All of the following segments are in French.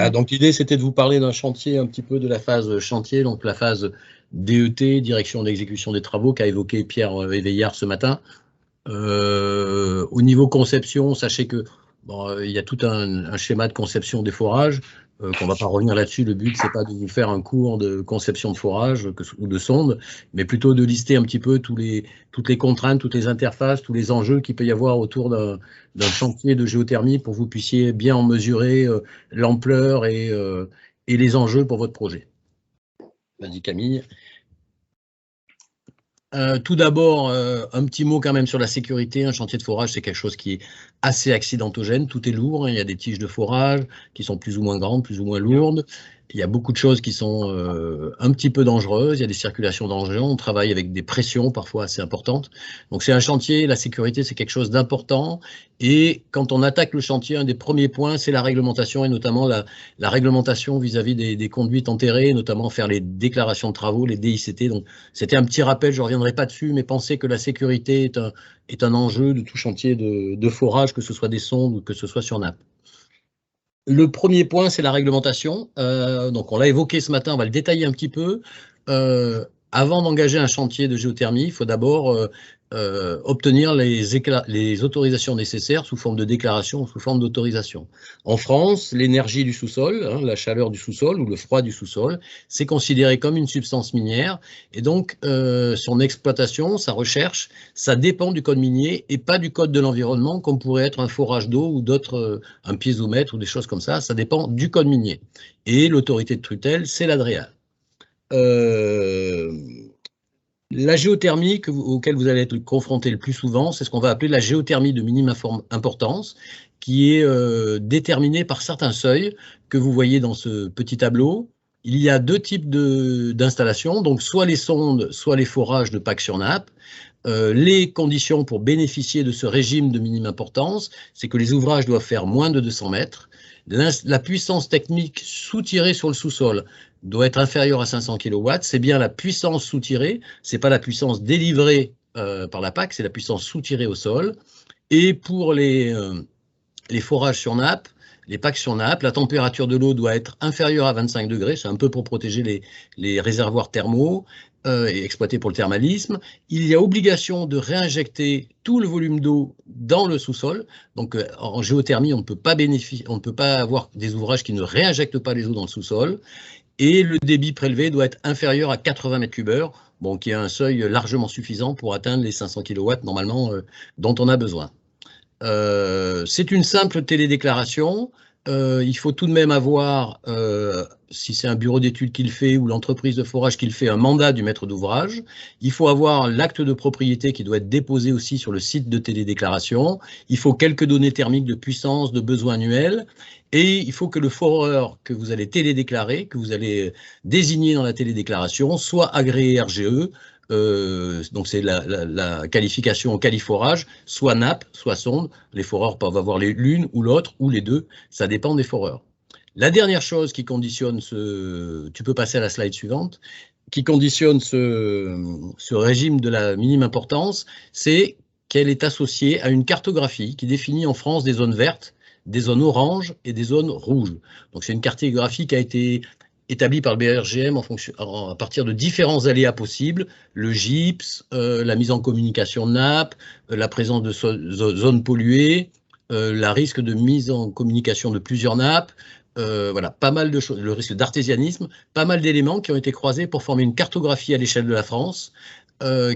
Voilà, donc l'idée c'était de vous parler d'un chantier, un petit peu de la phase chantier, donc la phase DET, direction d'exécution des travaux, qu'a évoqué Pierre Éveillard ce matin. Au niveau conception, sachez que il y a tout un schéma de conception des forages, qu'on ne va pas revenir là-dessus. Le but, c'est pas de vous faire un cours de conception de forage ou de sonde, mais plutôt de lister un petit peu toutes les contraintes, toutes les interfaces, tous les enjeux qu'il peut y avoir autour d'un chantier de géothermie pour que vous puissiez bien en mesurer l'ampleur et les enjeux pour votre projet. Vas-y Camille. Tout d'abord, un petit mot quand même sur la sécurité. Un chantier de forage, c'est quelque chose qui est assez accidentogène. Tout est lourd, hein. Il y a des tiges de forage qui sont plus ou moins grandes, plus ou moins lourdes. Il y a beaucoup de choses qui sont un petit peu dangereuses. Il y a des circulations dangereuses. On travaille avec des pressions parfois assez importantes. Donc c'est un chantier, la sécurité, c'est quelque chose d'important. Et quand on attaque le chantier, un des premiers points, c'est la réglementation, et notamment la réglementation vis-à-vis des conduites enterrées, notamment faire les déclarations de travaux, les DICT. Donc c'était un petit rappel, je ne reviendrai pas dessus, mais pensez que la sécurité est un enjeu de tout chantier de forage, que ce soit des sondes ou que ce soit sur nappe. Le premier point, c'est la réglementation. Donc, on l'a évoqué ce matin, on va le détailler un petit peu. Avant d'engager un chantier de géothermie, il faut d'abord obtenir les autorisations nécessaires sous forme de déclaration ou sous forme d'autorisation. En France, l'énergie du sous-sol, hein, la chaleur du sous-sol ou le froid du sous-sol, c'est considéré comme une substance minière, et donc son exploitation, sa recherche, ça dépend du code minier et pas du code de l'environnement, comme pourrait être un forage d'eau ou d'autres, un piézomètre ou des choses comme ça dépend du code minier. Et l'autorité de tutelle, c'est l'ADREAL. La géothermie auquel vous allez être confronté le plus souvent, c'est ce qu'on va appeler la géothermie de minime importance, qui est déterminée par certains seuils que vous voyez dans ce petit tableau. Il y a deux types d'installations, donc soit les sondes, soit les forages de PAC sur nappe. Les conditions pour bénéficier de ce régime de minime importance, c'est que les ouvrages doivent faire moins de 200 mètres. La puissance technique soutirée sur le sous-sol doit être inférieure à 500 kW. C'est bien la puissance soutirée, c'est pas la puissance délivrée par la PAC, c'est la puissance soutirée au sol. Et pour les forages sur nappe, les PAC sur nappe, la température de l'eau doit être inférieure à 25 degrés, c'est un peu pour protéger les réservoirs thermaux et exploiter pour le thermalisme. Il y a obligation de réinjecter tout le volume d'eau dans le sous-sol. Donc en géothermie, on ne peut pas avoir des ouvrages qui ne réinjectent pas les eaux dans le sous-sol. Et le débit prélevé doit être inférieur à 80 m3, bon, qui est un seuil largement suffisant pour atteindre les 500 kW normalement dont on a besoin. C'est une simple télédéclaration. Il faut tout de même avoir, si c'est un bureau d'études qui le fait ou l'entreprise de forage qui le fait, un mandat du maître d'ouvrage. Il faut avoir l'acte de propriété qui doit être déposé aussi sur le site de télédéclaration. Il faut quelques données thermiques de puissance, de besoin annuel. Et il faut que le foreur que vous allez télédéclarer, que vous allez désigner dans la télédéclaration, soit agréé RGE. Donc c'est la qualification au qualiforage, soit nappe, soit sonde. Les foreurs peuvent avoir l'une ou l'autre, ou les deux, ça dépend des foreurs. La dernière chose qui conditionne tu peux passer à la slide suivante, qui conditionne ce régime de la minime importance, c'est qu'elle est associée à une cartographie qui définit en France des zones vertes, des zones oranges et des zones rouges. Donc c'est une cartographie qui a été établi par le BRGM à partir de différents aléas possibles, le gypse, la mise en communication de nappe, la présence de zones polluées, le risque de mise en communication de plusieurs nappes, voilà, pas mal de choses, le risque d'artésianisme, pas mal d'éléments qui ont été croisés pour former une cartographie à l'échelle de la France,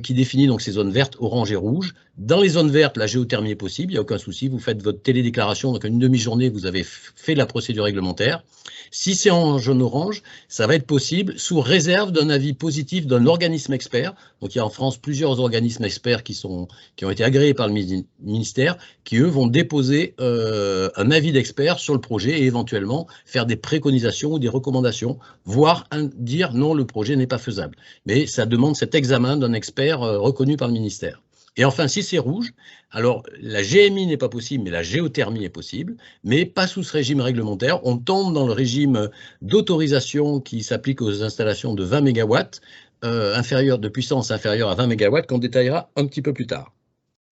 qui définit donc ces zones vertes, orange et rouge. Dans les zones vertes, la géothermie est possible, il n'y a aucun souci, vous faites votre télédéclaration, donc en une demi-journée, vous avez fait la procédure réglementaire. Si c'est en jaune-orange, ça va être possible sous réserve d'un avis positif d'un organisme expert. Donc il y a en France plusieurs organismes experts qui ont été agréés par le ministère, qui eux vont déposer un avis d'expert sur le projet et éventuellement faire des préconisations ou des recommandations, voire dire non, le projet n'est pas faisable. Mais ça demande cet examen d'un expert reconnu par le ministère. Et enfin, si c'est rouge, alors la GMI n'est pas possible, mais la géothermie est possible, mais pas sous ce régime réglementaire. On tombe dans le régime d'autorisation qui s'applique aux installations de 20 MW, de puissance inférieure à 20 MW, qu'on détaillera un petit peu plus tard.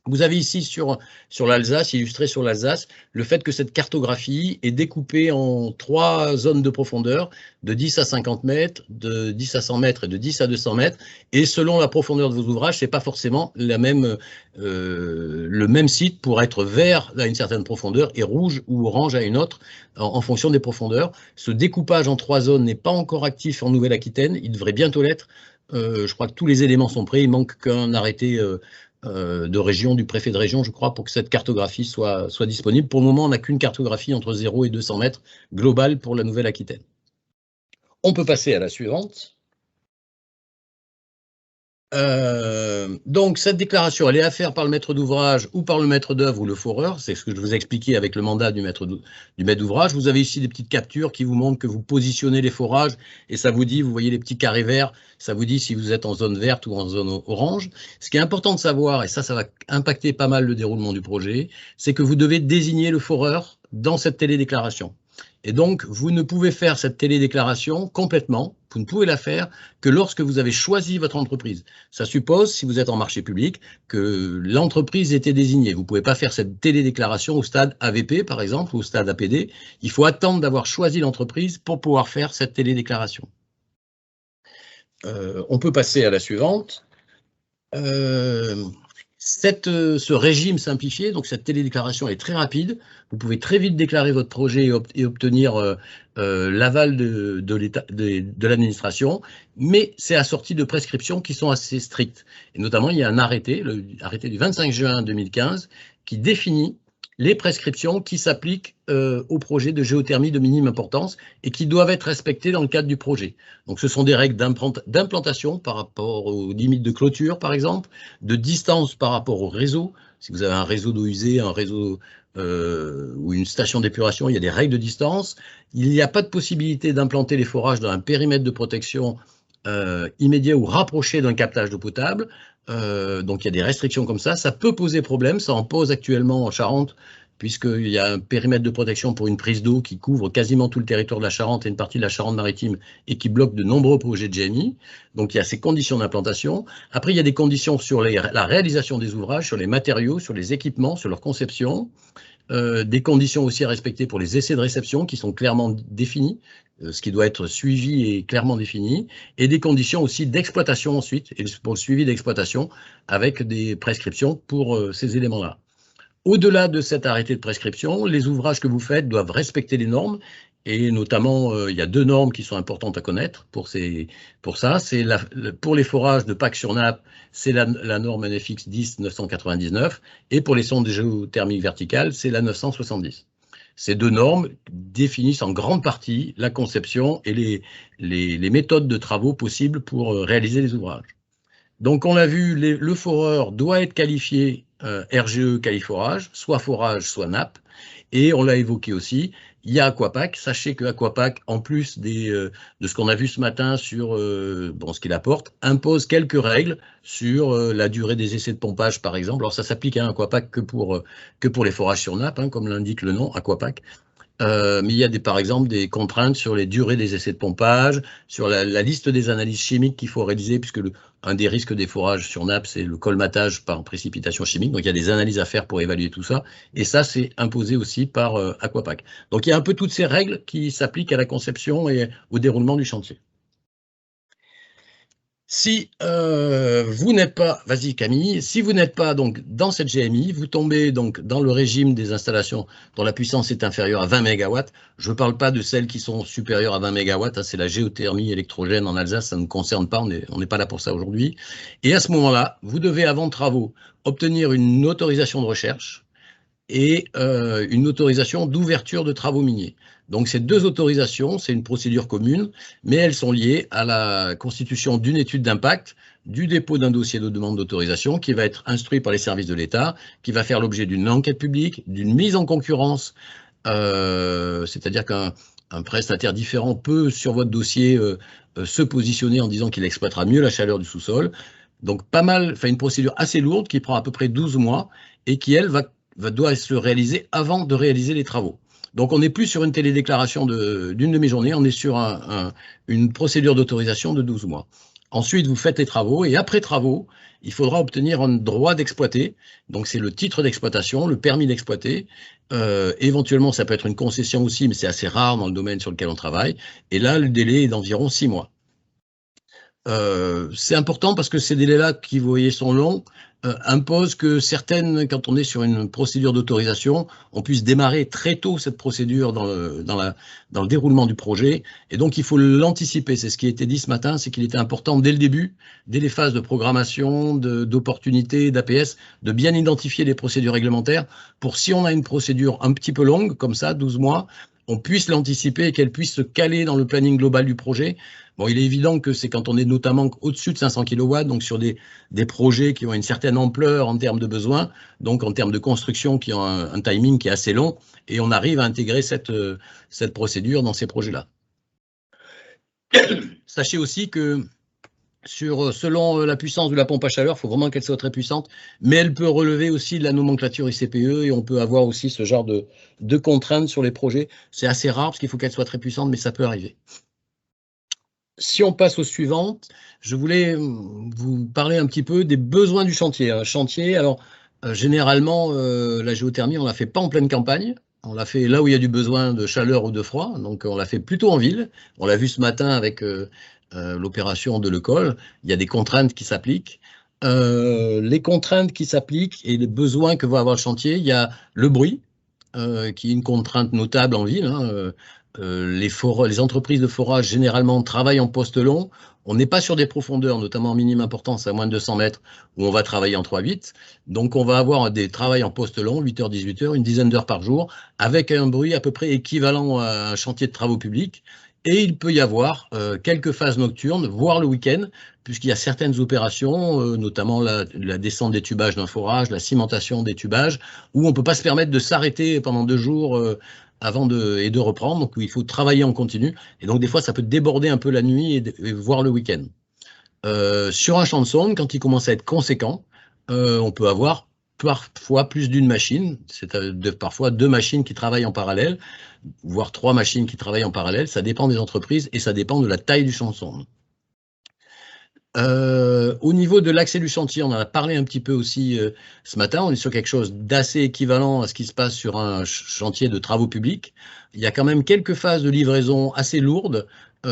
Vous avez ici sur l'Alsace, illustré sur l'Alsace, le fait que cette cartographie est découpée en 3 zones de profondeur, de 10 à 50 mètres, de 10 à 100 mètres et de 10 à 200 mètres. Et selon la profondeur de vos ouvrages, ce n'est pas forcément le même site pour être vert à une certaine profondeur et rouge ou orange à une autre, en fonction des profondeurs. Ce découpage en 3 zones n'est pas encore actif en Nouvelle-Aquitaine, il devrait bientôt l'être. Je crois que tous les éléments sont prêts, il manque qu'un arrêté de région, du préfet de région, je crois, pour que cette cartographie soit disponible. Pour le moment, on n'a qu'une cartographie entre 0 et 200 mètres globale pour la Nouvelle-Aquitaine. On peut passer à la suivante. Donc, cette déclaration, elle est à faire par le maître d'ouvrage ou par le maître d'œuvre ou le foreur. C'est ce que je vous ai expliqué avec le mandat du maître d'ouvrage. Vous avez ici des petites captures qui vous montrent que vous positionnez les forages et ça vous dit, vous voyez les petits carrés verts, ça vous dit si vous êtes en zone verte ou en zone orange. Ce qui est important de savoir, et ça va impacter pas mal le déroulement du projet, c'est que vous devez désigner le foreur dans cette télédéclaration. Et donc, vous ne pouvez faire cette télédéclaration complètement, vous ne pouvez la faire que lorsque vous avez choisi votre entreprise. Ça suppose, si vous êtes en marché public, que l'entreprise était désignée. Vous ne pouvez pas faire cette télédéclaration au stade AVP, par exemple, ou au stade APD. Il faut attendre d'avoir choisi l'entreprise pour pouvoir faire cette télédéclaration. On peut passer à la suivante. Ce régime simplifié, donc cette télédéclaration est très rapide. Vous pouvez très vite déclarer votre projet et obtenir l'aval de l'administration, mais c'est assorti de prescriptions qui sont assez strictes. Et notamment, il y a un arrêté, l'arrêté du 25 juin 2015, qui définit les prescriptions qui s'appliquent au projet de géothermie de minime importance et qui doivent être respectées dans le cadre du projet. Donc, ce sont des règles d'implantation par rapport aux limites de clôture, par exemple, de distance par rapport au réseau. Si vous avez un réseau d'eau usée, un réseau ou une station d'épuration, il y a des règles de distance. Il n'y a pas de possibilité d'implanter les forages dans un périmètre de protection immédiat ou rapproché d'un captage d'eau potable. Donc, il y a des restrictions comme ça. Ça peut poser problème. Ça en pose actuellement en Charente, puisqu'il y a un périmètre de protection pour une prise d'eau qui couvre quasiment tout le territoire de la Charente et une partie de la Charente-Maritime et qui bloque de nombreux projets de GMI. Donc, il y a ces conditions d'implantation. Après, il y a des conditions sur la réalisation des ouvrages, sur les matériaux, sur les équipements, sur leur conception. Des conditions aussi à respecter pour les essais de réception qui sont clairement définis, ce qui doit être suivi et clairement défini, et des conditions aussi d'exploitation ensuite, et pour le suivi d'exploitation, avec des prescriptions pour ces éléments-là. Au-delà de cet arrêté de prescription, les ouvrages que vous faites doivent respecter les normes, et notamment, il y a 2 normes qui sont importantes à connaître pour ça. C'est pour les forages de PAC sur nappe, c'est la norme NFX 10-999, et pour les sondes de géothermie verticale, c'est la 970. Ces 2 normes définissent en grande partie la conception et les méthodes de travaux possibles pour réaliser les ouvrages. Donc, on l'a vu, le foreur doit être qualifié RGE qualiforage, soit forage, soit nappe. Et on l'a évoqué aussi, il y a Aquapac. Sachez que Aquapac, en plus de ce qu'on a vu ce matin sur ce qu'il apporte, impose quelques règles sur la durée des essais de pompage, par exemple. Alors, ça s'applique à Aquapac que pour les forages sur nappe, hein, comme l'indique le nom, Aquapac. Mais il y a par exemple des contraintes sur les durées des essais de pompage, sur la liste des analyses chimiques qu'il faut réaliser, puisque un des risques des forages sur nappe, c'est le colmatage par précipitation chimique. Donc il y a des analyses à faire pour évaluer tout ça. Et ça, c'est imposé aussi par Aquapac. Donc il y a un peu toutes ces règles qui s'appliquent à la conception et au déroulement du chantier. Si vous n'êtes pas, vas-y Camille, si vous n'êtes pas donc dans cette GMI, vous tombez donc dans le régime des installations dont la puissance est inférieure à 20 MW. Je ne parle pas de celles qui sont supérieures à 20 MW, hein, c'est la géothermie électrogène en Alsace, ça ne nous concerne pas, on n'est pas là pour ça aujourd'hui. Et à ce moment-là, vous devez, avant travaux, obtenir une autorisation de recherche et une autorisation d'ouverture de travaux miniers. Donc ces 2 autorisations, c'est une procédure commune, mais elles sont liées à la constitution d'une étude d'impact, du dépôt d'un dossier de demande d'autorisation qui va être instruit par les services de l'État, qui va faire l'objet d'une enquête publique, d'une mise en concurrence, c'est-à-dire qu'un prestataire différent peut, sur votre dossier, se positionner en disant qu'il exploitera mieux la chaleur du sous-sol. Donc une procédure assez lourde qui prend à peu près 12 mois et qui, elle, doit se réaliser avant de réaliser les travaux. Donc, on n'est plus sur une télédéclaration d'une demi-journée, on est sur une procédure d'autorisation de 12 mois. Ensuite, vous faites les travaux et après travaux, il faudra obtenir un droit d'exploiter. Donc, c'est le titre d'exploitation, le permis d'exploiter. Éventuellement, ça peut être une concession aussi, mais c'est assez rare dans le domaine sur lequel on travaille. Et là, le délai est d'environ 6 mois. C'est important parce que ces délais-là, qui vous voyez sont longs, imposent que quand on est sur une procédure d'autorisation, on puisse démarrer très tôt cette procédure dans le déroulement du projet. Et donc, il faut l'anticiper. C'est ce qui a été dit ce matin, c'est qu'il était important dès le début, dès les phases de programmation, d'opportunité, d'APS, de bien identifier les procédures réglementaires pour si on a une procédure un petit peu longue, comme ça, 12 mois, on puisse l'anticiper et qu'elle puisse se caler dans le planning global du projet. Bon, il est évident que c'est quand on est notamment au-dessus de 500 kW, donc sur des projets qui ont une certaine ampleur en termes de besoins, donc en termes de construction qui ont un timing qui est assez long, et on arrive à intégrer cette procédure dans ces projets-là. Sachez aussi que selon la puissance de la pompe à chaleur, il faut vraiment qu'elle soit très puissante, mais elle peut relever aussi de la nomenclature ICPE et on peut avoir aussi ce genre de contraintes sur les projets. C'est assez rare parce qu'il faut qu'elle soit très puissante, mais ça peut arriver. Si on passe au suivant, je voulais vous parler un petit peu des besoins du chantier. Un chantier, alors généralement, la géothermie, on ne la fait pas en pleine campagne. On l'a fait là où il y a du besoin de chaleur ou de froid, donc on l'a fait plutôt en ville. On l'a vu ce matin avec l'opération de l'Ecole. Il y a des contraintes qui s'appliquent. Les contraintes qui s'appliquent et les besoins que va avoir le chantier, il y a le bruit, qui est une contrainte notable en ville. Les entreprises de forage généralement travaillent en poste long. On n'est pas sur des profondeurs, notamment en minime importance à moins de 200 mètres, où on va travailler en 3-8. Donc on va avoir des travails en poste long, 8h, 18h, une dizaine d'heures par jour, avec un bruit à peu près équivalent à un chantier de travaux publics. Et il peut y avoir quelques phases nocturnes, voire le week-end, puisqu'il y a certaines opérations, notamment la descente des tubages d'un forage, la cimentation des tubages, où on ne peut pas se permettre de s'arrêter pendant 2 jours et de reprendre. Donc il faut travailler en continu. Et donc des fois, ça peut déborder un peu la nuit et voire le week-end. Sur un champ de sonde, quand il commence à être conséquent, on peut avoir parfois plus d'une machine, c'est parfois 2 machines qui travaillent en parallèle, voire 3 machines qui travaillent en parallèle. Ça dépend des entreprises et ça dépend de la taille du champ de sonde. Au niveau de l'accès du chantier, on en a parlé un petit peu aussi ce matin, on est sur quelque chose d'assez équivalent à ce qui se passe sur un chantier de travaux publics. Il y a quand même quelques phases de livraison assez lourdes où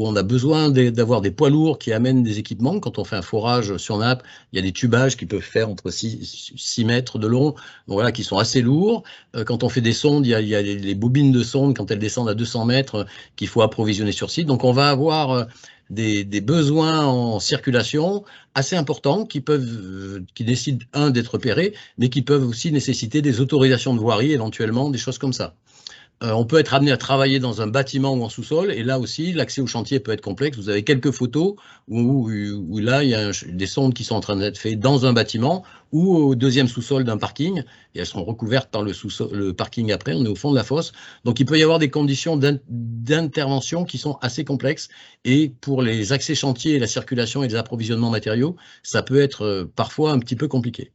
on a besoin d'avoir des poids lourds qui amènent des équipements. Quand on fait un forage sur nappe, il y a des tubages qui peuvent faire entre 6 mètres de long, donc voilà, qui sont assez lourds. Quand on fait des sondes, il y a les bobines de sonde, quand elles descendent à 200 mètres, qu'il faut approvisionner sur site. Donc on va avoir des besoins en circulation assez importants qui décident, d'être opérés, mais qui peuvent aussi nécessiter des autorisations de voirie, éventuellement, des choses comme ça. On peut être amené à travailler dans un bâtiment ou en sous-sol, et là aussi, l'accès au chantier peut être complexe. Vous avez quelques photos où là, il y a des sondes qui sont en train d'être faites dans un bâtiment ou au deuxième sous-sol d'un parking, et elles seront recouvertes par le parking après, on est au fond de la fosse. Donc il peut y avoir des conditions d'intervention qui sont assez complexes, et pour les accès chantiers, la circulation et les approvisionnements matériaux, ça peut être parfois un petit peu compliqué.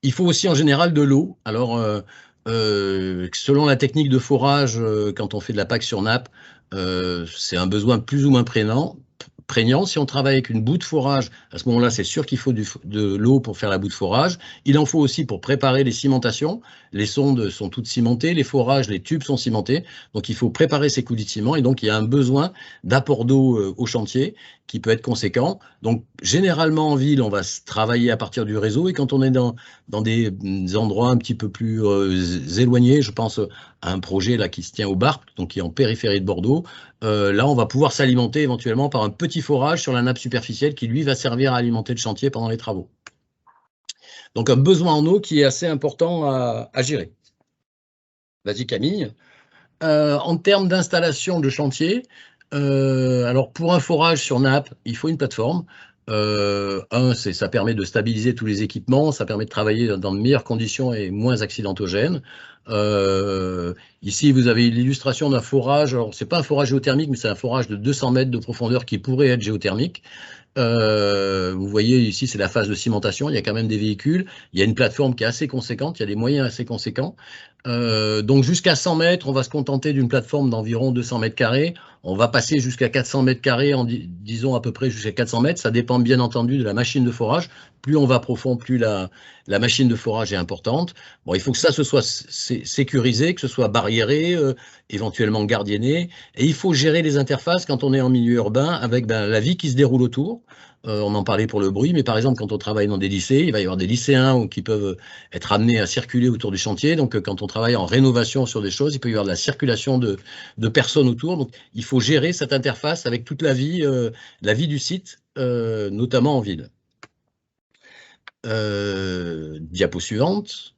Il faut aussi en général de l'eau. Alors, selon la technique de forage, quand on fait de la PAC sur nappe, c'est un besoin plus ou moins prégnant. Si on travaille avec une boue de forage, à ce moment-là, c'est sûr qu'il faut de l'eau pour faire la boue de forage. Il en faut aussi pour préparer les cimentations. Les sondes sont toutes cimentées, les forages, les tubes sont cimentés. Donc, il faut préparer ces coulis de ciment. Et donc, il y a un besoin d'apport d'eau au chantier qui peut être conséquent. Donc, généralement, en ville, on va travailler à partir du réseau. Et quand on est dans des endroits un petit peu plus éloignés, je pense à un projet là qui se tient au Barp, donc qui est en périphérie de Bordeaux, là, on va pouvoir s'alimenter éventuellement par un petit forage sur la nappe superficielle qui, lui, va servir à alimenter le chantier pendant les travaux. Donc, un besoin en eau qui est assez important à gérer. Vas-y, Camille. En termes d'installation de chantier, alors pour un forage sur nappe, il faut une plateforme. Ça permet de stabiliser tous les équipements, ça permet de travailler dans de meilleures conditions et moins accidentogènes. Ici, vous avez l'illustration d'un forage. Alors, c'est pas un forage géothermique, mais c'est un forage de 200 mètres de profondeur qui pourrait être géothermique. Vous voyez ici, c'est la phase de cimentation. Il y a quand même des véhicules. Il y a une plateforme qui est assez conséquente. Il y a des moyens assez conséquents. Donc jusqu'à 100 mètres, on va se contenter d'une plateforme d'environ 200 mètres carrés. On va passer jusqu'à 400 mètres carrés, disons à peu près jusqu'à 400 mètres. Ça dépend bien entendu de la machine de forage. Plus on va profond, plus la machine de forage est importante. Bon, il faut que ça se soit sécurisé, que ce soit barriéré, éventuellement gardienné. Et il faut gérer les interfaces quand on est en milieu urbain avec la vie qui se déroule autour. On en parlait pour le bruit, mais par exemple, quand on travaille dans des lycées, il va y avoir des lycéens qui peuvent être amenés à circuler autour du chantier. Donc, quand on travaille en rénovation sur des choses, il peut y avoir de la circulation de personnes autour. Donc, il faut gérer cette interface avec toute la vie du site, notamment en ville. Diapo suivante.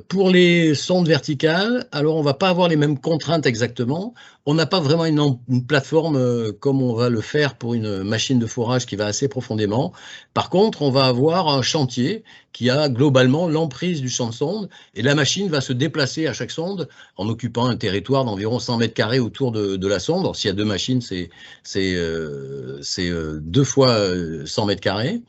Pour les sondes verticales, alors on ne va pas avoir les mêmes contraintes exactement. On n'a pas vraiment une plateforme comme on va le faire pour une machine de forage qui va assez profondément. Par contre, on va avoir un chantier qui a globalement l'emprise du champ de sonde et la machine va se déplacer à chaque sonde en occupant un territoire d'environ 100 mètres carrés autour de la sonde. Alors, s'il y a deux machines, c'est 2 fois 100 mètres carrés.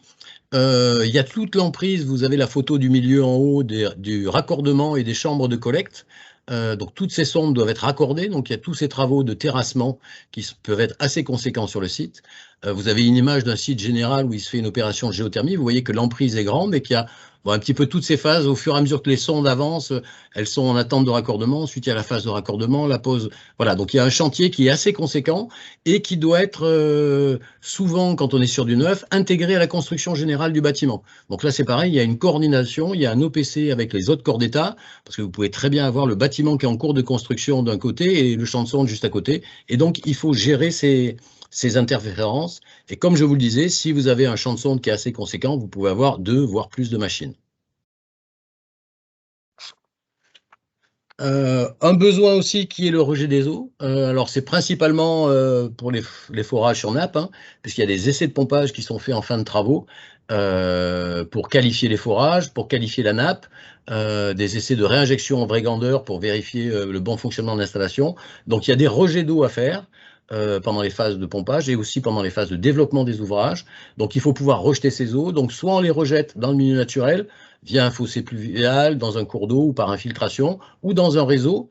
Il y a toute l'emprise, vous avez la photo du milieu en haut du raccordement et des chambres de collecte. Donc toutes ces sondes doivent être raccordées, donc il y a tous ces travaux de terrassement qui peuvent être assez conséquents sur le site. Vous avez une image d'un site général où il se fait une opération de géothermie, vous voyez que l'emprise est grande et qu'il y a un petit peu toutes ces phases, au fur et à mesure que les sondes avancent, elles sont en attente de raccordement, ensuite il y a la phase de raccordement, la pause, voilà, donc il y a un chantier qui est assez conséquent et qui doit être souvent, quand on est sur du neuf, intégré à la construction générale du bâtiment. Donc là c'est pareil, il y a une coordination, il y a un OPC avec les autres corps d'État, parce que vous pouvez très bien avoir le bâtiment qui est en cours de construction d'un côté et le champ de sonde juste à côté, et donc il faut gérer ces interférences. Et comme je vous le disais, si vous avez un champ de sonde qui est assez conséquent, vous pouvez avoir 2 voire plus de machines. Un besoin aussi qui est le rejet des eaux. Alors c'est principalement pour les forages sur nappe, hein, puisqu'il y a des essais de pompage qui sont faits en fin de travaux pour qualifier les forages, pour qualifier la nappe, des essais de réinjection en vraie grandeur pour vérifier le bon fonctionnement de l'installation. Donc il y a des rejets d'eau à faire pendant les phases de pompage et aussi pendant les phases de développement des ouvrages. Donc il faut pouvoir rejeter ces eaux. Donc soit on les rejette dans le milieu naturel, via un fossé pluvial, dans un cours d'eau ou par infiltration, ou dans un réseau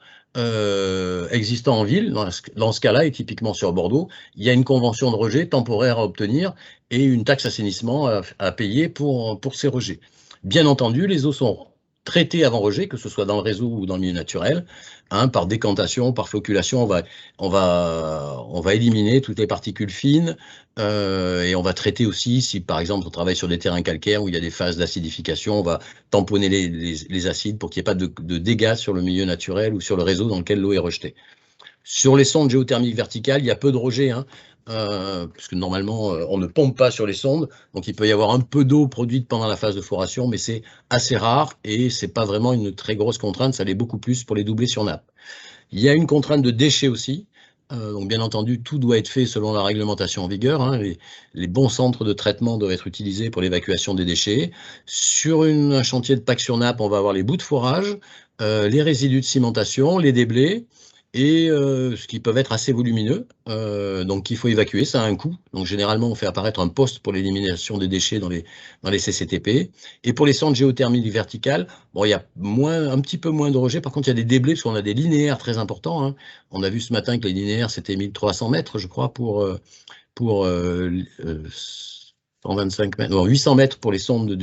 existant en ville. Dans ce cas-là, et typiquement sur Bordeaux, il y a une convention de rejet temporaire à obtenir et une taxe assainissement à payer pour ces rejets. Bien entendu, les eaux sont traitées avant rejet, que ce soit dans le réseau ou dans le milieu naturel, hein, par décantation, par floculation, on va éliminer toutes les particules fines et on va traiter aussi, si par exemple on travaille sur des terrains calcaires où il y a des phases d'acidification, on va tamponner les acides pour qu'il n'y ait pas de dégâts sur le milieu naturel ou sur le réseau dans lequel l'eau est rejetée. Sur les sondes géothermiques verticales, il y a peu de rejet, hein, puisque normalement, on ne pompe pas sur les sondes. Donc, il peut y avoir un peu d'eau produite pendant la phase de foration, mais c'est assez rare et ce n'est pas vraiment une très grosse contrainte. Ça l'est beaucoup plus pour les doublés sur nappe. Il y a une contrainte de déchets aussi. Donc, bien entendu, tout doit être fait selon la réglementation en vigueur, hein. Les bons centres de traitement doivent être utilisés pour l'évacuation des déchets. Sur un chantier de PAC sur nappe, on va avoir les bouts de forage, les résidus de cimentation, les déblais, et ce qui peuvent être assez volumineux, donc il faut évacuer, ça a un coût. Donc généralement, on fait apparaître un poste pour l'élimination des déchets dans les CCTP. Et pour les sondes géothermiques verticales, bon, il y a un petit peu moins de rejets. Par contre, il y a des déblais, parce qu'on a des linéaires très importants, hein. On a vu ce matin que les linéaires, c'était 1300 mètres, je crois, pour 125 mètres, non, 800 mètres pour les sondes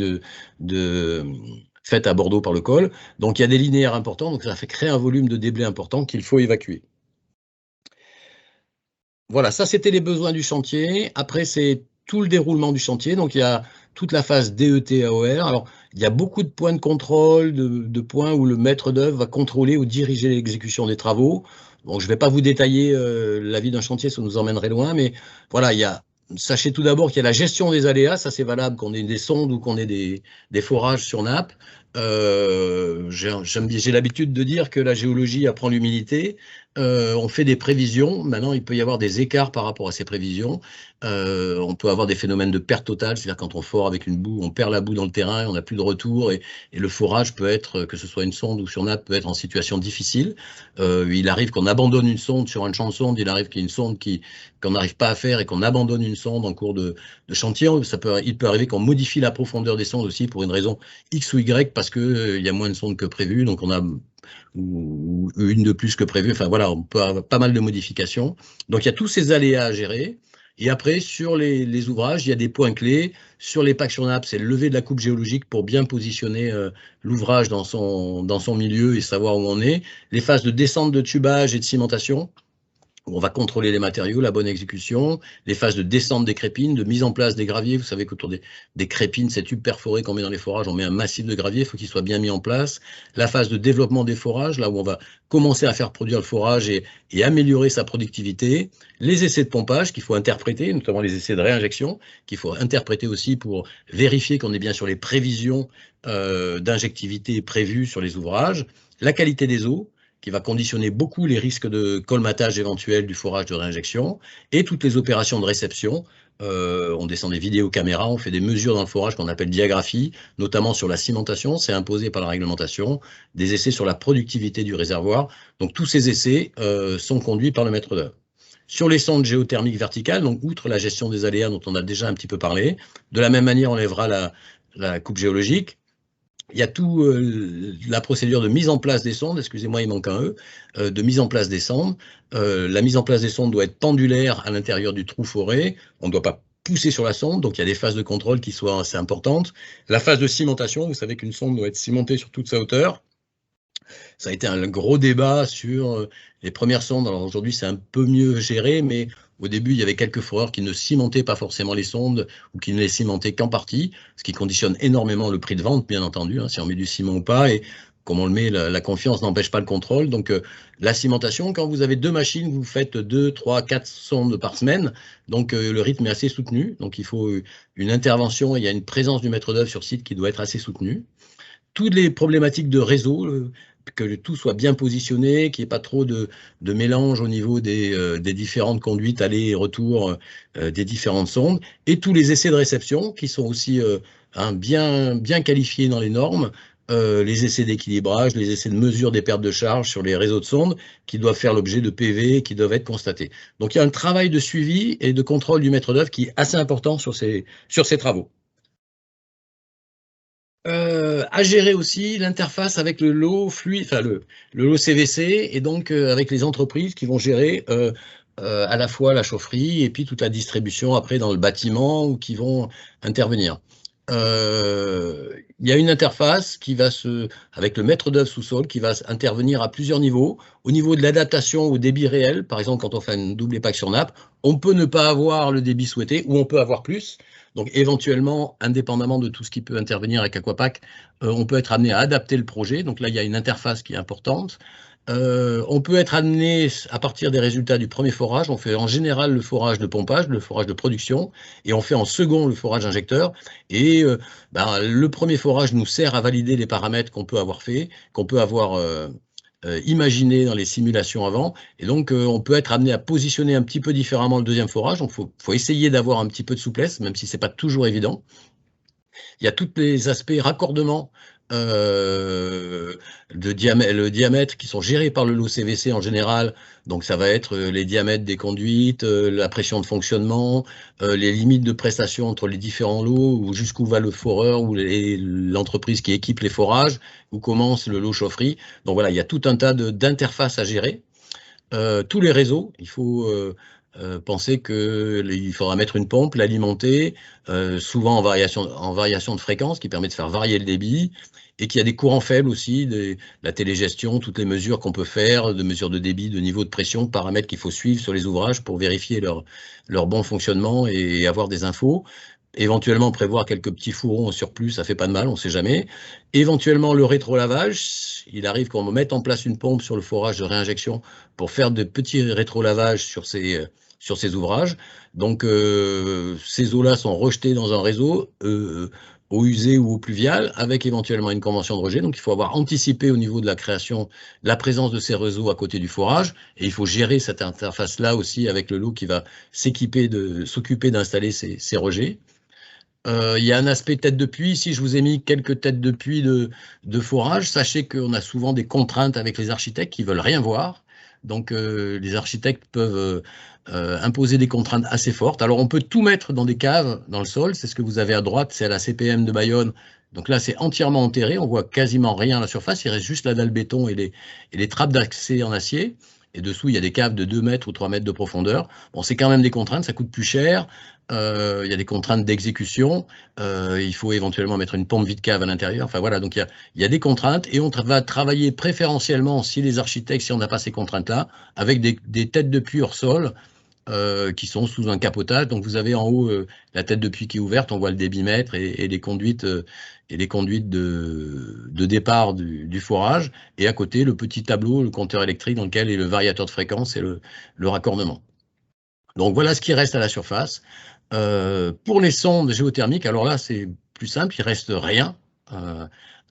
faites à Bordeaux par le col. Donc il y a des linéaires importants, donc ça fait créer un volume de déblais important qu'il faut évacuer. Voilà, ça c'était les besoins du chantier. Après, c'est tout le déroulement du chantier. Donc il y a toute la phase DET-AOR. Alors, il y a beaucoup de points de contrôle, de points où le maître d'œuvre va contrôler ou diriger l'exécution des travaux. Bon, je ne vais pas vous détailler la vie d'un chantier, ça nous emmènerait loin, mais voilà, sachez tout d'abord qu'il y a la gestion des aléas, ça c'est valable qu'on ait des sondes ou qu'on ait des forages sur nappe. J'ai l'habitude de dire que la géologie apprend l'humilité. On fait des prévisions. Maintenant, il peut y avoir des écarts par rapport à ces prévisions. On peut avoir des phénomènes de perte totale, c'est-à-dire quand on fore avec une boue, on perd la boue dans le terrain, on n'a plus de retour, et le forage peut être, que ce soit une sonde ou sur nappe, peut être en situation difficile. Il arrive qu'on abandonne une sonde sur un champ de sonde, il arrive qu'il y ait une sonde qu'on n'arrive pas à faire et qu'on abandonne une sonde en cours de chantier. Il peut arriver qu'on modifie la profondeur des sondes aussi pour une raison X ou Y, parce qu'il y a moins de sondes que prévu, donc on a ou une de plus que prévu. Enfin voilà, on peut avoir pas mal de modifications. Donc il y a tous ces aléas à gérer. Et après, sur les ouvrages, il y a des points clés. Sur les packs sur nappe, c'est le lever de la coupe géologique pour bien positionner l'ouvrage dans son milieu et savoir où on est. Les phases de descente de tubage et de cimentation, où on va contrôler les matériaux, la bonne exécution, les phases de descente des crépines, de mise en place des graviers. Vous savez qu'autour des crépines, ces tubes perforés qu'on met dans les forages, on met un massif de gravier, il faut qu'il soit bien mis en place. La phase de développement des forages, là où on va commencer à faire produire le forage et améliorer sa productivité. Les essais de pompage qu'il faut interpréter, notamment les essais de réinjection, qu'il faut interpréter aussi pour vérifier qu'on est bien sur les prévisions d'injectivité prévues sur les ouvrages. La qualité des eaux, qui va conditionner beaucoup les risques de colmatage éventuel du forage de réinjection, et toutes les opérations de réception. On descend des vidéos caméras, on fait des mesures dans le forage qu'on appelle diagraphie, notamment sur la cimentation, c'est imposé par la réglementation, des essais sur la productivité du réservoir. Donc tous ces essais sont conduits par le maître d'œuvre. Sur les sondes géothermiques verticales, donc outre la gestion des aléas dont on a déjà un petit peu parlé, de la même manière on lèvera la coupe géologique. Il y a tout la procédure de mise en place des sondes, excusez-moi, il manque un E, de mise en place des sondes. La mise en place des sondes doit être pendulaire à l'intérieur du trou foré. On ne doit pas pousser sur la sonde, donc il y a des phases de contrôle qui soient assez importantes. La phase de cimentation, vous savez qu'une sonde doit être cimentée sur toute sa hauteur. Ça a été un gros débat sur les premières sondes. Alors aujourd'hui, c'est un peu mieux géré, mais au début, il y avait quelques foreurs qui ne cimentaient pas forcément les sondes ou qui ne les cimentaient qu'en partie, ce qui conditionne énormément le prix de vente, bien entendu, hein, si on met du ciment ou pas. Et comme on le met, la confiance n'empêche pas le contrôle. Donc la cimentation, quand vous avez 2 machines, vous faites 2, 3, 4 sondes par semaine. Donc le rythme est assez soutenu. Donc il faut une intervention, il y a une présence du maître d'œuvre sur site qui doit être assez soutenue. Toutes les problématiques de réseau, que tout soit bien positionné, qu'il n'y ait pas trop de mélange au niveau des différentes conduites aller et retour des différentes sondes, et tous les essais de réception qui sont aussi bien qualifiés dans les normes, les essais d'équilibrage, les essais de mesure des pertes de charge sur les réseaux de sondes qui doivent faire l'objet de PV qui doivent être constatés. Donc il y a un travail de suivi et de contrôle du maître d'œuvre qui est assez important sur ces travaux. À gérer aussi l'interface avec le lot fluide, enfin le lot CVC, et donc avec les entreprises qui vont gérer à la fois la chaufferie et puis toute la distribution après dans le bâtiment ou qui vont intervenir. Il y a une interface qui va avec le maître d'œuvre sous-sol qui va intervenir à plusieurs niveaux. Au niveau de l'adaptation au débit réel, par exemple quand on fait une double épaque sur nappe, on peut ne pas avoir le débit souhaité ou on peut avoir plus. Donc éventuellement, indépendamment de tout ce qui peut intervenir avec Aquapac, on peut être amené à adapter le projet. Donc là, il y a une interface qui est importante. On peut être amené, à partir des résultats du premier forage, on fait en général le forage de pompage, le forage de production, et on fait en second le forage injecteur. Et le premier forage nous sert à valider les paramètres qu'on peut avoir fait, qu'on peut avoir imaginé dans les simulations avant. Et donc, on peut être amené à positionner un petit peu différemment le deuxième forage. Donc, il faut essayer d'avoir un petit peu de souplesse, même si ce n'est pas toujours évident. Il y a tous les aspects raccordement le diamètre qui sont gérés par le lot CVC en général. Donc ça va être les diamètres des conduites, la pression de fonctionnement, les limites de prestation entre les différents lots, ou jusqu'où va le foreur ou l'entreprise qui équipe les forages, où commence le lot chaufferie. Donc voilà, il y a tout un tas d'interfaces à gérer. Tous les réseaux, il faut penser qu'il faudra mettre une pompe, l'alimenter, souvent en variation de fréquence, qui permet de faire varier le débit, et qu'il y a des courants faibles aussi, la télégestion, toutes les mesures qu'on peut faire, de mesures de débit, de niveau de pression, de paramètres qu'il faut suivre sur les ouvrages pour vérifier leur bon fonctionnement et avoir des infos. Éventuellement prévoir quelques petits fourrons en surplus, ça fait pas de mal, on ne sait jamais. Éventuellement le rétrolavage, il arrive qu'on mette en place une pompe sur le forage de réinjection pour faire de petits rétrolavages sur ces ouvrages. Donc ces eaux-là sont rejetées dans un réseau, eau usée ou eau pluviale, avec éventuellement une convention de rejet. Donc il faut avoir anticipé au niveau de la création la présence de ces réseaux à côté du forage, et il faut gérer cette interface-là aussi avec le lot qui va s'occuper d'installer ces rejets. Il y a un aspect tête de puits. Ici, je vous ai mis quelques têtes de puits de forage. Sachez qu'on a souvent des contraintes avec les architectes qui veulent rien voir. Donc, les architectes peuvent imposer des contraintes assez fortes. Alors, on peut tout mettre dans des caves, dans le sol. C'est ce que vous avez à droite. C'est à la CPM de Bayonne Donc là, c'est entièrement enterré, on voit quasiment rien à la surface, il reste juste la dalle béton et les trappes d'accès en acier. Et dessous, il y a des caves de 2 mètres ou 3 mètres de profondeur. Bon, c'est quand même des contraintes, ça coûte plus cher. Il y a des contraintes d'exécution. Il faut éventuellement mettre une pompe vide cave à l'intérieur. Enfin voilà, donc il y a des contraintes et on va travailler préférentiellement, si les architectes, si on n'a pas ces contraintes-là, avec des têtes de puits hors sol qui sont sous un capotage. Donc vous avez en haut la tête de puits qui est ouverte, on voit le débitmètre et les conduites de départ du forage, et à côté le petit tableau, le compteur électrique dans lequel est le variateur de fréquence et le raccordement. Donc voilà ce qui reste à la surface. Pour les sondes géothermiques, alors là c'est plus simple, il reste rien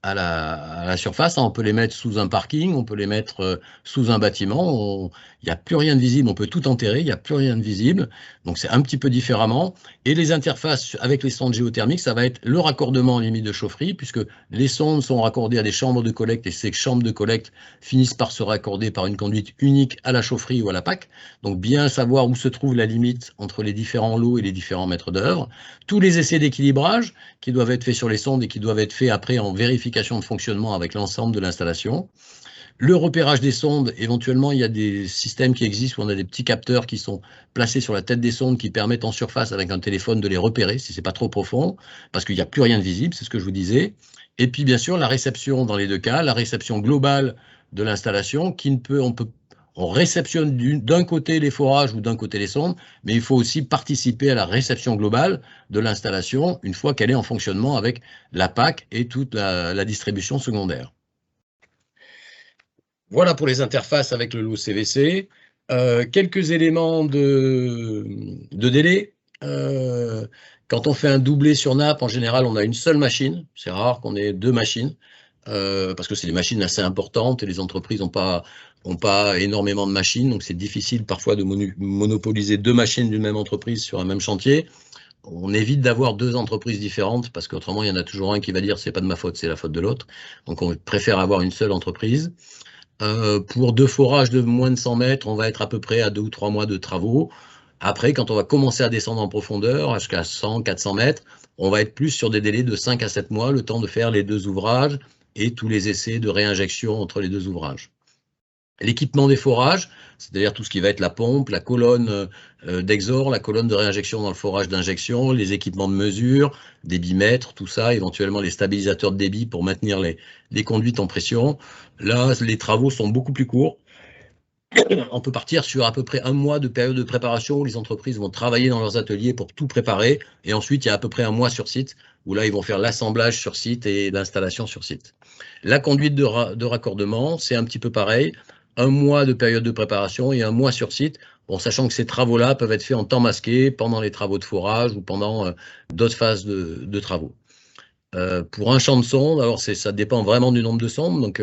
à la surface. On peut les mettre sous un parking, on peut les mettre sous un bâtiment, il n'y a plus rien de visible, on peut tout enterrer, il n'y a plus rien de visible, donc c'est un petit peu différemment. Et les interfaces avec les sondes géothermiques, ça va être le raccordement en limite de chaufferie, puisque les sondes sont raccordées à des chambres de collecte, et ces chambres de collecte finissent par se raccorder par une conduite unique à la chaufferie ou à la PAC. Donc bien savoir où se trouve la limite entre les différents lots et les différents mètres d'œuvre. Tous les essais d'équilibrage qui doivent être faits sur les sondes et qui doivent être faits après en vérification de fonctionnement avec l'ensemble de l'installation. Le repérage des sondes, éventuellement, il y a des systèmes qui existent où on a des petits capteurs qui sont placés sur la tête des sondes qui permettent en surface avec un téléphone de les repérer si c'est pas trop profond, parce qu'il n'y a plus rien de visible, c'est ce que je vous disais. Et puis bien sûr, la réception dans les deux cas, la réception globale de l'installation, on réceptionne d'un côté les forages ou d'un côté les sondes, mais il faut aussi participer à la réception globale de l'installation une fois qu'elle est en fonctionnement avec la PAC et toute la distribution secondaire. Voilà pour les interfaces avec le lot CVC. Quelques éléments de délai. Quand on fait un doublé sur nappe, en général, on a une seule machine. C'est rare qu'on ait deux machines, parce que c'est des machines assez importantes et les entreprises n'ont pas énormément de machines, donc c'est difficile parfois de monopoliser deux machines d'une même entreprise sur un même chantier. On évite d'avoir deux entreprises différentes, parce qu'autrement, il y en a toujours un qui va dire c'est pas de ma faute, c'est la faute de l'autre. Donc on préfère avoir une seule entreprise. Pour deux forages de moins de 100 mètres, on va être à peu près à 2 ou 3 mois de travaux. Après, quand on va commencer à descendre en profondeur, jusqu'à 100, 400 mètres, on va être plus sur des délais de 5 à 7 mois, le temps de faire les deux ouvrages et tous les essais de réinjection entre les deux ouvrages. L'équipement des forages, c'est-à-dire tout ce qui va être la pompe, la colonne d'exor, la colonne de réinjection dans le forage d'injection, les équipements de mesure, débitmètres, tout ça, éventuellement les stabilisateurs de débit pour maintenir les conduites en pression. Là, les travaux sont beaucoup plus courts. On peut partir sur à peu près 1 mois de période de préparation où les entreprises vont travailler dans leurs ateliers pour tout préparer. Et ensuite, il y a à peu près 1 mois sur site où là, ils vont faire l'assemblage sur site et l'installation sur site. La conduite de raccordement, c'est un petit peu pareil. 1 mois de période de préparation et 1 mois sur site, bon, sachant que ces travaux-là peuvent être faits en temps masqué pendant les travaux de forage ou pendant d'autres phases de travaux. Pour un champ de sonde, alors ça dépend vraiment du nombre de sondes, donc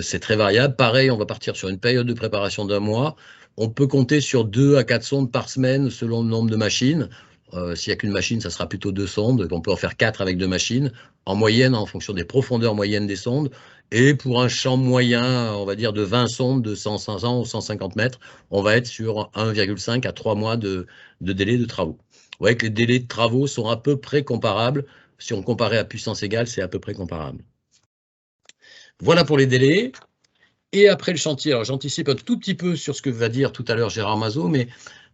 c'est très variable. Pareil, on va partir sur une période de préparation d'1 mois. On peut compter sur 2 à 4 sondes par semaine selon le nombre de machines. S'il n'y a qu'une machine, ça sera plutôt 2 sondes. On peut en faire 4 avec 2 machines, en moyenne, en fonction des profondeurs moyennes des sondes. Et pour un champ moyen, on va dire de 20 sondes de 100 ou 150 mètres, on va être sur 1,5 à 3 mois de délai de travaux. Vous voyez que les délais de travaux sont à peu près comparables. Si on comparait à puissance égale, c'est à peu près comparable. Voilà pour les délais. Et après le chantier, alors j'anticipe un tout petit peu sur ce que va dire tout à l'heure Gérard Mazot, mais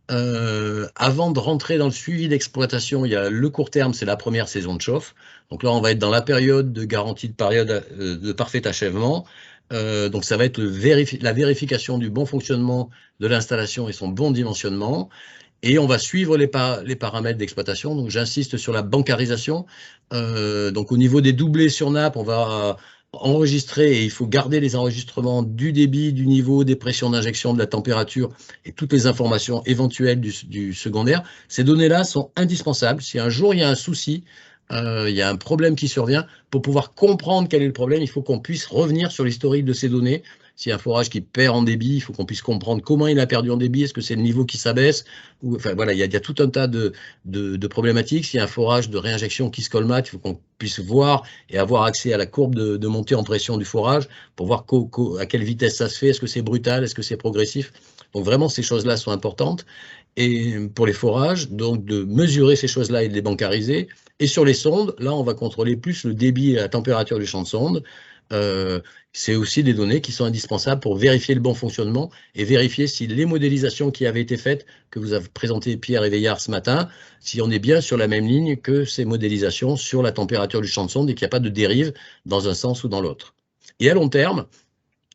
avant de rentrer dans le suivi d'exploitation, il y a le court terme, c'est la première saison de chauffe. Donc là, on va être dans la période de garantie de parfait achèvement. Donc ça va être la vérification du bon fonctionnement de l'installation et son bon dimensionnement. Et on va suivre les paramètres d'exploitation. Donc j'insiste sur la bancarisation. Donc au niveau des doublés sur nappe, on va enregistrer, et il faut garder les enregistrements du débit, du niveau, des pressions d'injection, de la température et toutes les informations éventuelles du secondaire. Ces données-là sont indispensables. Si un jour il y a un souci, il y a un problème qui survient, pour pouvoir comprendre quel est le problème, il faut qu'on puisse revenir sur l'historique de ces données. S'il y a un forage qui perd en débit, il faut qu'on puisse comprendre comment il a perdu en débit. Est-ce que c'est le niveau qui s'abaisse? Enfin voilà, il y a tout un tas de problématiques. S'il y a un forage de réinjection qui se colmate, il faut qu'on puisse voir et avoir accès à la courbe de montée en pression du forage pour voir à quelle vitesse ça se fait. Est-ce que c'est brutal? Est-ce que c'est progressif? Donc vraiment, ces choses-là sont importantes. et pour les forages, donc de mesurer ces choses-là et de les bancariser. Et sur les sondes, là, on va contrôler plus le débit et la température du champ de sonde. C'est aussi des données qui sont indispensables pour vérifier le bon fonctionnement et vérifier si les modélisations qui avaient été faites, que vous avez présentées Pierre et Veillard ce matin, si on est bien sur la même ligne que ces modélisations sur la température du champ de sonde et qu'il n'y a pas de dérive dans un sens ou dans l'autre. Et à long terme,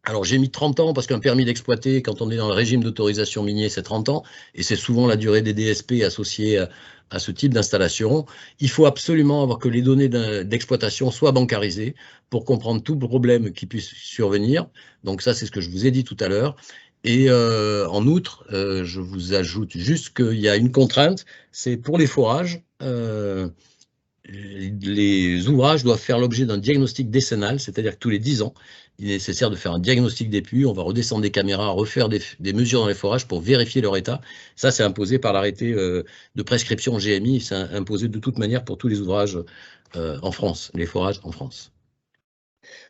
alors j'ai mis 30 ans parce qu'un permis d'exploiter, quand on est dans le régime d'autorisation minier, c'est 30 ans, et c'est souvent la durée des DSP associée à ce type d'installation. Il faut absolument avoir que les données d'exploitation soient bancarisées pour comprendre tout problème qui puisse survenir. Donc ça, c'est ce que je vous ai dit tout à l'heure. Et en outre, je vous ajoute juste qu'il y a une contrainte, c'est pour les forages. Les ouvrages doivent faire l'objet d'un diagnostic décennal, c'est-à-dire que tous les 10 ans, il est nécessaire de faire un diagnostic des puits, on va redescendre des caméras, refaire des mesures dans les forages pour vérifier leur état. Ça, c'est imposé par l'arrêté de prescription GMI, c'est imposé de toute manière pour tous les ouvrages en France, les forages en France.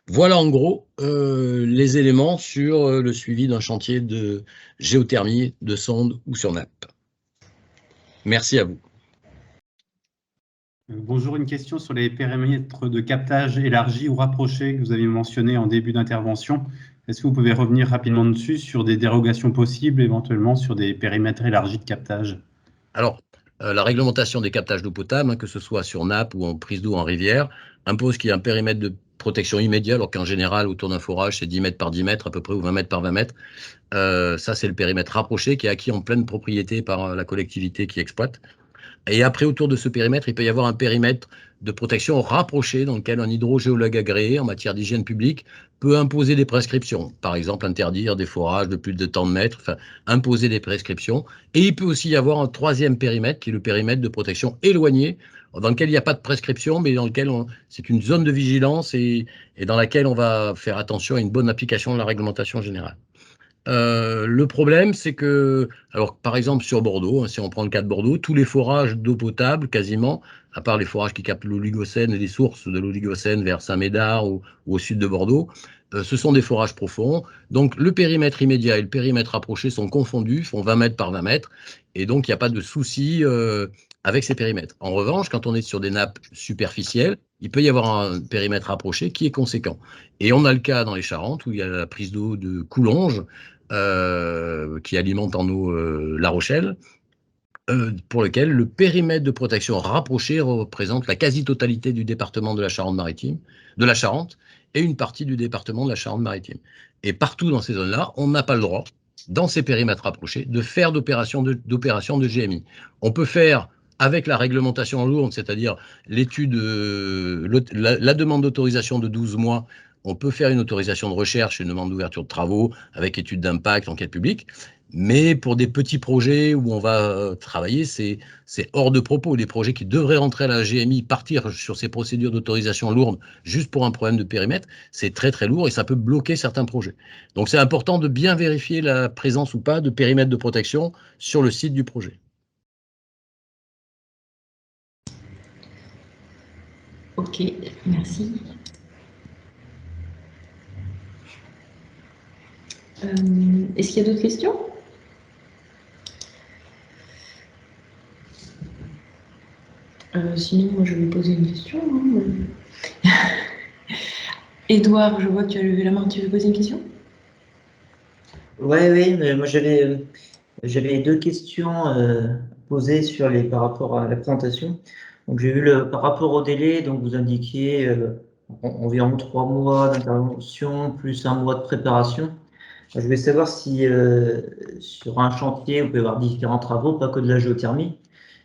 Voilà en gros les éléments sur le suivi d'un chantier de géothermie, de sonde ou sur nappe. Merci à vous. Bonjour, une question sur les périmètres de captage élargis ou rapprochés que vous avez mentionné en début d'intervention. Est-ce que vous pouvez revenir rapidement dessus sur des dérogations possibles, éventuellement sur des périmètres élargis de captage? Alors, la réglementation des captages d'eau potable, que ce soit sur nappe ou en prise d'eau en rivière, impose qu'il y ait un périmètre de protection immédiat, alors qu'en général, autour d'un forage, c'est 10 mètres par 10 mètres à peu près, ou 20 mètres par 20 mètres. Ça, c'est le périmètre rapproché qui est acquis en pleine propriété par la collectivité qui exploite. Et après, autour de ce périmètre, il peut y avoir un périmètre de protection rapproché dans lequel un hydrogéologue agréé en matière d'hygiène publique peut imposer des prescriptions. Par exemple, interdire des forages de plus de tant de mètres, enfin, imposer des prescriptions. Et il peut aussi y avoir un troisième périmètre, qui est le périmètre de protection éloigné, dans lequel il n'y a pas de prescription, mais dans lequel c'est une zone de vigilance et dans laquelle on va faire attention à une bonne application de la réglementation générale. Le problème, c'est que, alors par exemple sur Bordeaux, si on prend le cas de Bordeaux, tous les forages d'eau potable, quasiment, à part les forages qui captent l'Oligocène et les sources de l'Oligocène vers Saint-Médard ou au sud de Bordeaux, ce sont des forages profonds. Donc le périmètre immédiat et le périmètre rapproché sont confondus, font 20 mètres par 20 mètres, et donc il n'y a pas de souci avec ces périmètres. En revanche, quand on est sur des nappes superficielles, il peut y avoir un périmètre rapproché qui est conséquent. Et on a le cas dans les Charentes où il y a la prise d'eau de Coulonges, qui alimente en eau La Rochelle, pour lequel le périmètre de protection rapproché représente la quasi-totalité du département de la Charente-Maritime, de la Charente, et une partie du département de la Charente-Maritime. Et partout dans ces zones-là, on n'a pas le droit, dans ces périmètres rapprochés, de faire d'opérations de GMI. On peut faire avec la réglementation lourde, c'est-à-dire l'étude, la demande d'autorisation de 12 mois, on peut faire une autorisation de recherche, une demande d'ouverture de travaux, avec étude d'impact, enquête publique. Mais pour des petits projets où on va travailler, c'est hors de propos. Des projets qui devraient rentrer à la GMI, partir sur ces procédures d'autorisation lourdes juste pour un problème de périmètre, c'est très très lourd et ça peut bloquer certains projets. Donc c'est important de bien vérifier la présence ou pas de périmètre de protection sur le site du projet. Ok, merci. Est-ce qu'il y a d'autres questions? Sinon, moi, je vais poser une question. Édouard, je vois que tu as levé la main. Tu veux poser une question? Oui, mais moi j'avais deux questions posées par rapport à la présentation. Donc j'ai vu par rapport au délai, donc vous indiquiez environ 3 mois d'intervention plus 1 mois de préparation. Je voulais savoir si sur un chantier, on peut y avoir différents travaux, pas que de la géothermie,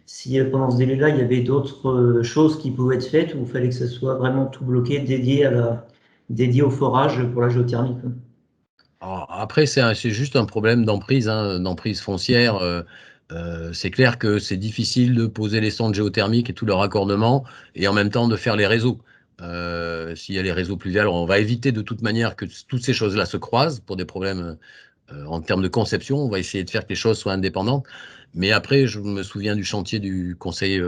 si pendant ce délai-là, il y avait d'autres choses qui pouvaient être faites ou il fallait que ce soit vraiment tout bloqué, dédié au forage pour la géothermie, quoi. Alors, après, c'est juste un problème d'emprise, d'emprise foncière. C'est clair que c'est difficile de poser les sondes géothermiques et tout leur raccordement et en même temps de faire les réseaux. S'il y a les réseaux pluviales, on va éviter de toute manière que toutes ces choses-là se croisent pour des problèmes en termes de conception. On va essayer de faire que les choses soient indépendantes. Mais après, je me souviens du chantier du conseil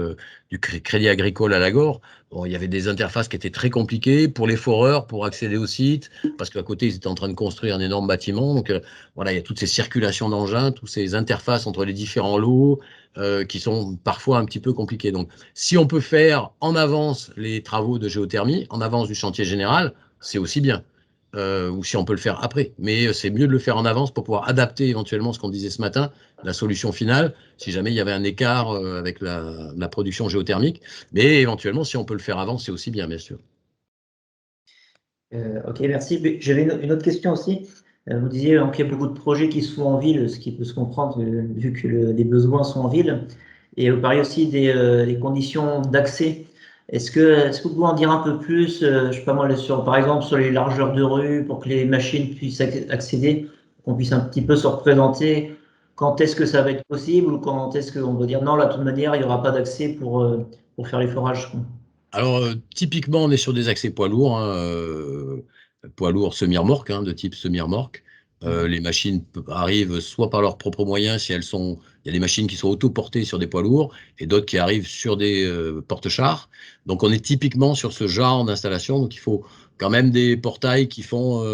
du Crédit Agricole à Lagor. Bon, il y avait des interfaces qui étaient très compliquées pour les foreurs, pour accéder au site, parce qu'à côté, ils étaient en train de construire un énorme bâtiment. Donc, voilà, il y a toutes ces circulations d'engins, toutes ces interfaces entre les différents lots qui sont parfois un petit peu compliquées. Donc, si on peut faire en avance les travaux de géothermie, en avance du chantier général, c'est aussi bien. Ou si on peut le faire après. Mais c'est mieux de le faire en avance pour pouvoir adapter éventuellement ce qu'on disait ce matin, la solution finale, si jamais il y avait un écart avec la production géothermique. Mais éventuellement, si on peut le faire avant, c'est aussi bien sûr. Ok, merci. J'avais une autre question aussi. Vous disiez qu'il y a beaucoup de projets qui se font en ville, ce qui peut se comprendre vu que les besoins sont en ville. Et vous parliez aussi des conditions d'accès. Est-ce que vous pouvez en dire un peu plus, je sais pas moi, par exemple sur les largeurs de rue, pour que les machines puissent accéder, qu'on puisse un petit peu se représenter quand est-ce que ça va être possible ou quand est-ce qu'on va dire non, là, de toute manière, il n'y aura pas d'accès pour faire les forages, quoi. Alors, typiquement, on est sur des accès poids lourds, poids lourds semi-remorques, de type semi-remorque. Les machines arrivent soit par leurs propres moyens, il y a des machines qui sont autoportées sur des poids lourds et d'autres qui arrivent sur des porte-chars. Donc, on est typiquement sur ce genre d'installation. Donc, il faut quand même des portails qui font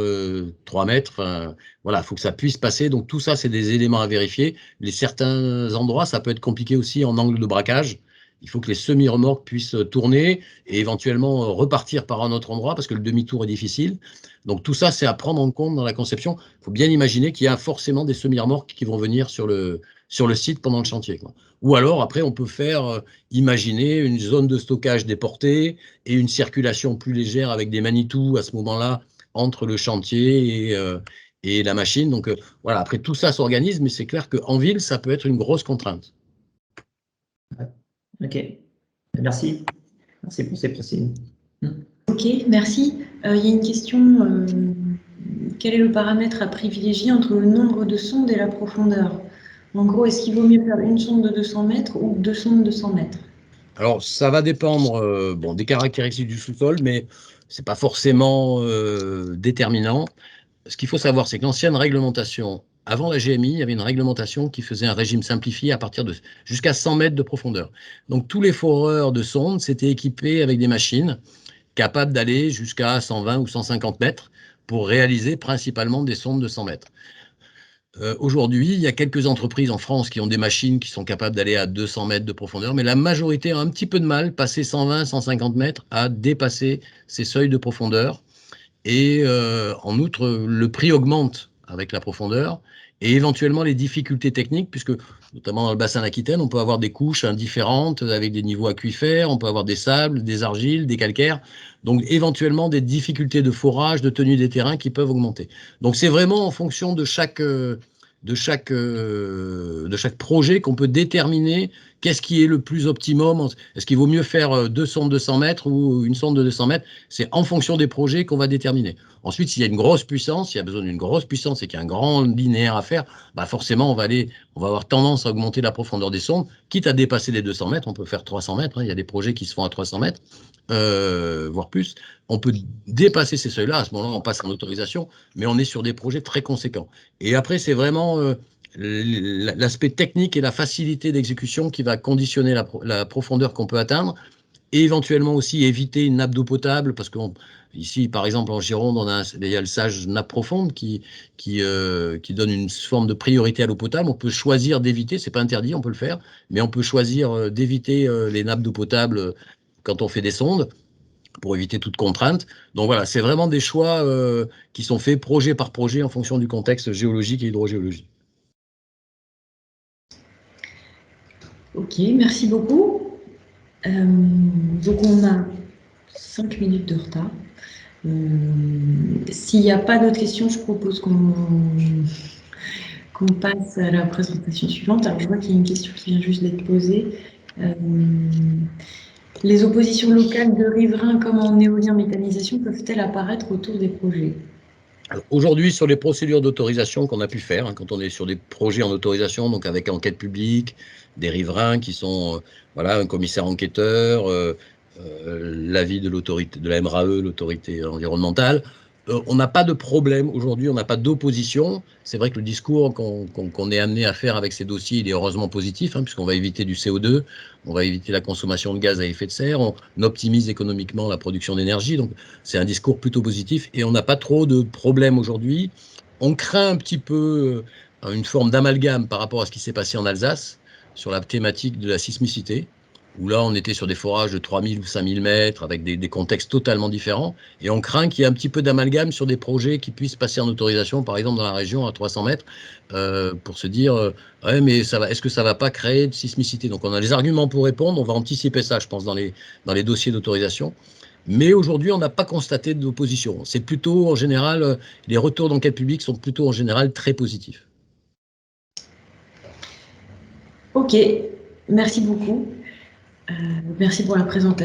3 mètres. Enfin, voilà, il faut que ça puisse passer. Donc, tout ça, c'est des éléments à vérifier. Certains endroits, ça peut être compliqué aussi en angle de braquage. Il faut que les semi-remorques puissent tourner et éventuellement repartir par un autre endroit parce que le demi-tour est difficile. Donc tout ça, c'est à prendre en compte dans la conception. Il faut bien imaginer qu'il y a forcément des semi-remorques qui vont venir sur le site pendant le chantier, quoi. Ou alors, après, on peut faire imaginer une zone de stockage déportée et une circulation plus légère avec des Manitou à ce moment-là entre le chantier et la machine. Donc voilà, après tout ça s'organise, mais c'est clair qu'en ville, ça peut être une grosse contrainte. Ok, merci. Merci pour ces précisions. Ok, merci. Il y a une question. Quel est le paramètre à privilégier entre le nombre de sondes et la profondeur? En gros, est-ce qu'il vaut mieux faire une sonde de 200 mètres ou 2 sondes de 100 mètres? Alors, ça va dépendre des caractéristiques du sous-sol, mais ce n'est pas forcément déterminant. Ce qu'il faut savoir, c'est que l'ancienne réglementation, avant la GMI, il y avait une réglementation qui faisait un régime simplifié à partir de jusqu'à 100 mètres de profondeur. Donc, tous les foreurs de sondes s'étaient équipés avec des machines capables d'aller jusqu'à 120 ou 150 mètres pour réaliser principalement des sondes de 100 mètres. Aujourd'hui, il y a quelques entreprises en France qui ont des machines qui sont capables d'aller à 200 mètres de profondeur, mais la majorité a un petit peu de mal, passer 120, 150 mètres, à dépasser ces seuils de profondeur. Et en outre, le prix augmente avec la profondeur et éventuellement les difficultés techniques, puisque notamment dans le bassin d'Aquitaine, on peut avoir des couches différentes avec des niveaux aquifères, on peut avoir des sables, des argiles, des calcaires, donc éventuellement des difficultés de forage, de tenue des terrains qui peuvent augmenter. Donc c'est vraiment en fonction de chaque projet qu'on peut déterminer qu'est-ce qui est le plus optimum. Est-ce qu'il vaut mieux faire 2 sondes de 100 mètres ou une sonde de 200 mètres? C'est en fonction des projets qu'on va déterminer. Ensuite, s'il y a une grosse puissance, s'il y a besoin d'une grosse puissance et qu'il y a un grand linéaire à faire, bah forcément, on va avoir tendance à augmenter la profondeur des sondes. Quitte à dépasser les 200 mètres, on peut faire 300 mètres. Il y a des projets qui se font à 300 mètres, voire plus. On peut dépasser ces seuils-là. À ce moment-là, on passe en autorisation, mais on est sur des projets très conséquents. Et après, c'est vraiment l'aspect technique et la facilité d'exécution qui va conditionner la profondeur qu'on peut atteindre et éventuellement aussi éviter une nappe d'eau potable parce que ici, par exemple, en Gironde, il y a le sage nappe profonde qui donne une forme de priorité à l'eau potable. On peut choisir d'éviter, c'est pas interdit, on peut le faire, mais on peut choisir d'éviter les nappes d'eau potable quand on fait des sondes pour éviter toute contrainte. Donc voilà, c'est vraiment des choix qui sont faits projet par projet en fonction du contexte géologique et hydrogéologique. Ok, merci beaucoup. Donc on a 5 minutes de retard. S'il n'y a pas d'autres questions, je propose qu'on passe à la présentation suivante. Alors je vois qu'il y a une question qui vient juste d'être posée. Les oppositions locales de riverains comme en éolien méthanisation peuvent-elles apparaître autour des projets? Aujourd'hui, sur les procédures d'autorisation qu'on a pu faire, quand on est sur des projets en autorisation, donc avec enquête publique, des riverains qui sont, un commissaire enquêteur, l'avis de l'autorité, de la MRAE, l'autorité environnementale, on n'a pas de problème aujourd'hui, on n'a pas d'opposition. C'est vrai que le discours qu'on est amené à faire avec ces dossiers, il est heureusement positif, hein, puisqu'on va éviter du CO2, on va éviter la consommation de gaz à effet de serre, on optimise économiquement la production d'énergie. Donc c'est un discours plutôt positif et on n'a pas trop de problèmes aujourd'hui. On craint un petit peu une forme d'amalgame par rapport à ce qui s'est passé en Alsace sur la thématique de la sismicité, où là, on était sur des forages de 3000 ou 5000 mètres avec des contextes totalement différents. Et on craint qu'il y ait un petit peu d'amalgame sur des projets qui puissent passer en autorisation, par exemple dans la région à 300 mètres, pour se dire ouais, mais est-ce que ça ne va pas créer de sismicité? Donc on a les arguments pour répondre, on va anticiper ça, je pense, dans les dossiers d'autorisation. Mais aujourd'hui, on n'a pas constaté d'opposition. C'est plutôt, en général, les retours d'enquête publique sont plutôt, en général, très positifs. Ok, merci beaucoup. Merci pour la présentation.